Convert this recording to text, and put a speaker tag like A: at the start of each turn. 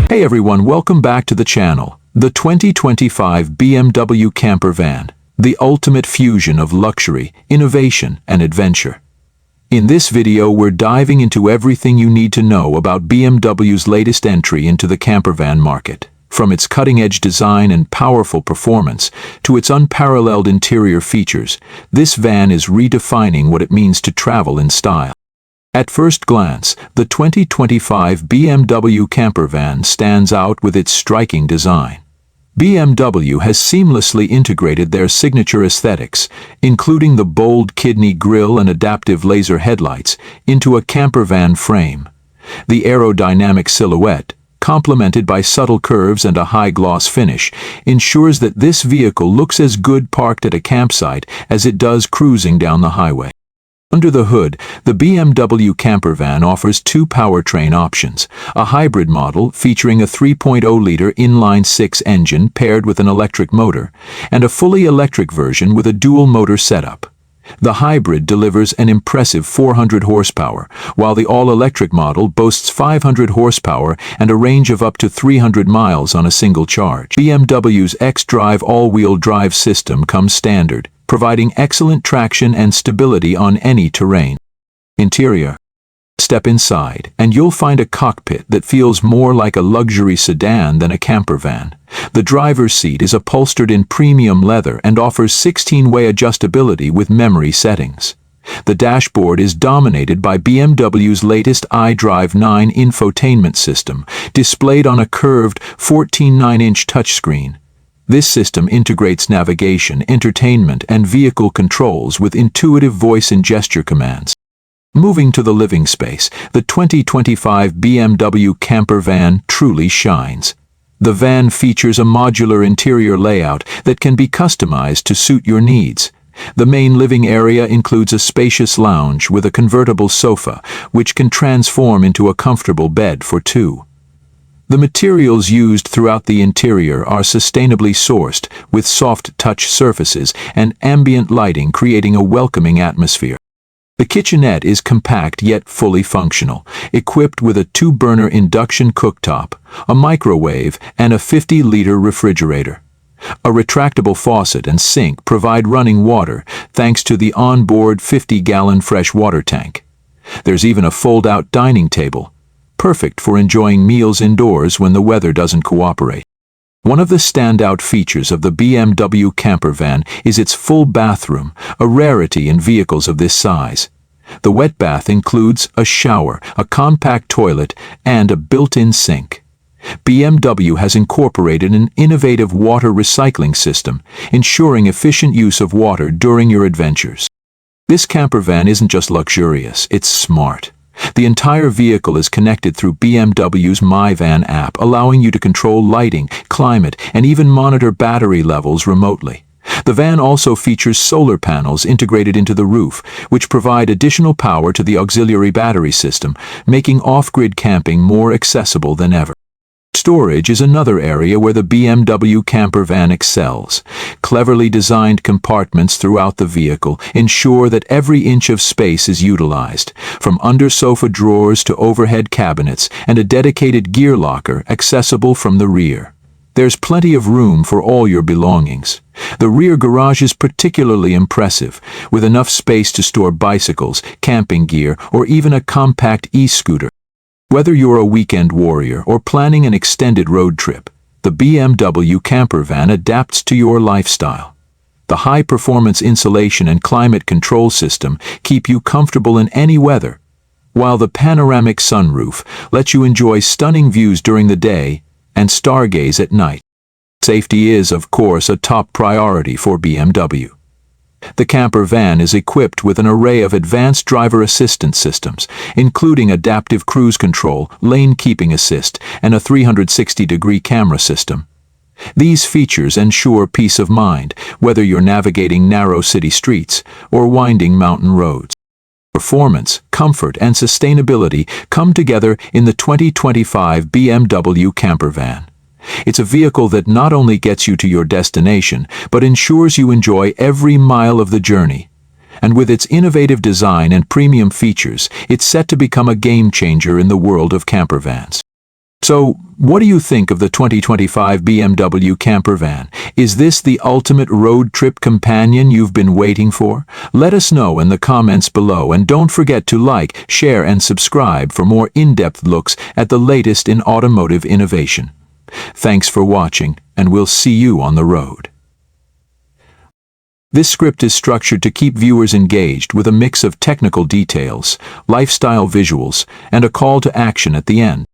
A: Hey everyone, welcome back to the channel. The 2025 BMW Camper Van, the ultimate fusion of luxury, innovation, and adventure. In this video, we're diving into everything you need to know about BMW's latest entry into the camper van market. From its cutting-edge design and powerful performance to its unparalleled interior features, this van is redefining what it means to travel in style. At first glance, the 2025 BMW Camper Van stands out with its striking design. BMW has seamlessly integrated their signature aesthetics, including the bold kidney grille and adaptive laser headlights, into a camper van frame. The aerodynamic silhouette, complemented by subtle curves and a high-gloss finish, ensures that this vehicle looks as good parked at a campsite as it does cruising down the highway. Under the hood, the BMW Camper Van offers two powertrain options: a hybrid model featuring a 3.0-liter inline-six engine paired with an electric motor, and a fully electric version with a dual-motor setup. The hybrid delivers an impressive 400 horsepower, while the all-electric model boasts 500 horsepower and a range of up to 300 miles on a single charge. BMW's xDrive all-wheel drive system comes standard, providing excellent traction and stability on any terrain. Interior. Step inside, and you'll find a cockpit that feels more like a luxury sedan than a camper van. The driver's seat is upholstered in premium leather and offers 16-way adjustability with memory settings. The dashboard is dominated by BMW's latest iDrive 9 infotainment system, displayed on a curved 14.9-inch touchscreen. This system integrates navigation, entertainment, and vehicle controls with intuitive voice and gesture commands. Moving to the living space, the 2025 BMW Camper Van truly shines. The van features a modular interior layout that can be customized to suit your needs. The main living area includes a spacious lounge with a convertible sofa, which can transform into a comfortable bed for two. The materials used throughout the interior are sustainably sourced, with soft-touch surfaces and ambient lighting creating a welcoming atmosphere. The kitchenette is compact yet fully functional, equipped with a 2-burner induction cooktop, a microwave, and a 50-liter refrigerator. A retractable faucet and sink provide running water thanks to the onboard 50-gallon fresh water tank. There's even a fold-out dining table, perfect for enjoying meals indoors when the weather doesn't cooperate. One of the standout features of the BMW Camper Van is its full bathroom, a rarity in vehicles of this size. The wet bath includes a shower, a compact toilet, and a built-in sink. BMW has incorporated an innovative water recycling system, ensuring efficient use of water during your adventures. This camper van isn't just luxurious, it's smart. The entire vehicle is connected through BMW's MyVan app, allowing you to control lighting, climate, and even monitor battery levels remotely. The van also features solar panels integrated into the roof, which provide additional power to the auxiliary battery system, making off-grid camping more accessible than ever. Storage is another area where the BMW Camper Van excels. Cleverly designed compartments throughout the vehicle ensure that every inch of space is utilized, from under-sofa drawers to overhead cabinets and a dedicated gear locker accessible from the rear. There's plenty of room for all your belongings. The rear garage is particularly impressive, with enough space to store bicycles, camping gear, or even a compact e-scooter. Whether you're a weekend warrior or planning an extended road trip, the BMW Camper Van adapts to your lifestyle. The high-performance insulation and climate control system keep you comfortable in any weather, while the panoramic sunroof lets you enjoy stunning views during the day and stargaze at night. Safety is, of course, a top priority for BMW. The camper van is equipped with an array of advanced driver assistance systems, including adaptive cruise control, lane keeping assist, and a 360-degree camera system. These features ensure peace of mind, whether you're navigating narrow city streets or winding mountain roads. Performance, comfort, and sustainability come together in the 2025 BMW Camper Van. It's a vehicle that not only gets you to your destination, but ensures you enjoy every mile of the journey. And with its innovative design and premium features, it's set to become a game changer in the world of camper vans. So, what do you think of the 2025 BMW Camper Van? Is this the ultimate road trip companion you've been waiting for? Let us know in the comments below, and don't forget to like, share, and subscribe for more in-depth looks at the latest in automotive innovation. Thanks for watching, and we'll see you on the road. This script is structured to keep viewers engaged with a mix of technical details, lifestyle visuals, and a call to action at the end.